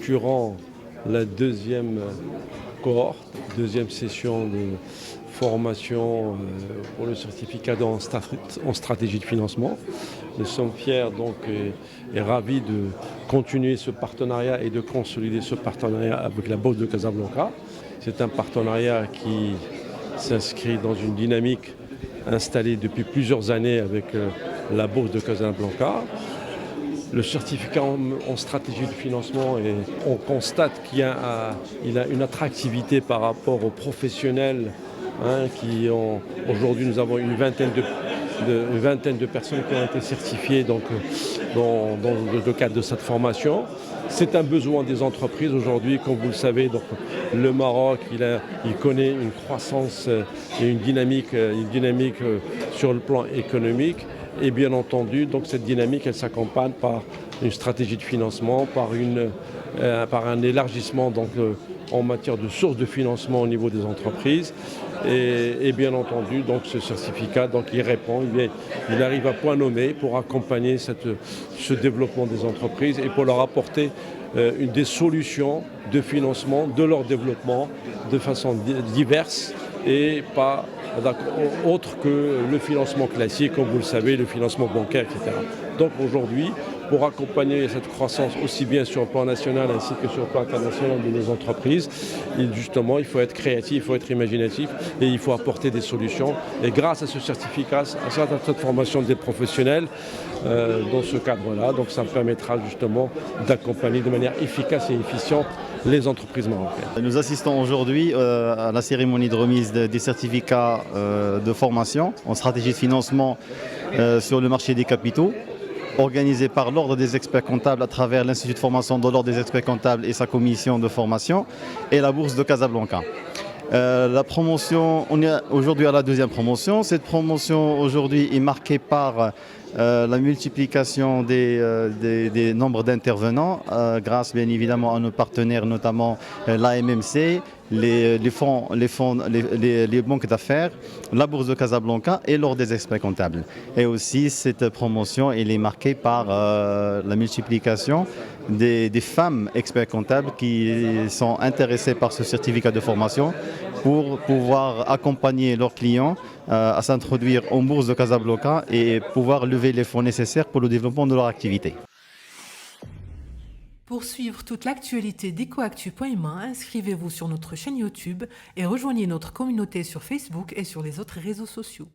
clôturant la deuxième cohorte, deuxième session de formation pour le certificat en stratégie de financement. Nous sommes fiers donc et ravis de continuer ce partenariat et de consolider ce partenariat avec la Bourse de Casablanca. C'est un partenariat qui s'inscrit dans une dynamique installée depuis plusieurs années avec la Bourse de Casablanca. Le certificat en stratégie de financement, et on constate qu'il a une attractivité par rapport aux professionnels aujourd'hui nous avons une vingtaine de personnes qui ont été certifiées donc, dans le cadre de cette formation. C'est un besoin des entreprises aujourd'hui, comme vous le savez. Donc, le Maroc, il connaît une croissance et une dynamique sur le plan économique. Et bien entendu, donc cette dynamique, elle s'accompagne par une stratégie de financement, par un élargissement donc, en matière de sources de financement au niveau des entreprises. Et bien entendu, donc, ce certificat, donc, il répond, il arrive à point nommé pour accompagner ce développement des entreprises et pour leur apporter des solutions de financement de leur développement de façon diverse et pas autre que le financement classique, comme vous le savez, le financement bancaire, etc. Donc aujourd'hui, pour accompagner cette croissance aussi bien sur le plan national ainsi que sur le plan international de nos entreprises, justement, il faut être créatif, il faut être imaginatif et il faut apporter des solutions. Et grâce à ce certificat, à cette formation des professionnels, dans ce cadre-là, donc ça permettra justement d'accompagner de manière efficace et efficiente les entreprises marocaines. Nous assistons aujourd'hui à la cérémonie de remise des certificats de formation en stratégie de financement sur le marché des capitaux, organisée par l'Ordre des experts comptables à travers l'Institut de formation de l'Ordre des experts comptables et sa commission de formation et la Bourse de Casablanca. La promotion, on est aujourd'hui à la deuxième promotion. Cette promotion aujourd'hui est marquée par la multiplication des nombres d'intervenants grâce bien évidemment à nos partenaires, notamment l'AMMC, les banques d'affaires, la Bourse de Casablanca et l'Ordre des experts comptables. Et aussi cette promotion elle est marquée par la multiplication des femmes experts comptables qui sont intéressées par ce certificat de formation pour pouvoir accompagner leurs clients à s'introduire en Bourse de Casablanca et pouvoir lever les fonds nécessaires pour le développement de leur activité. Pour suivre toute l'actualité d'EcoActu.ma, inscrivez-vous sur notre chaîne YouTube et rejoignez notre communauté sur Facebook et sur les autres réseaux sociaux.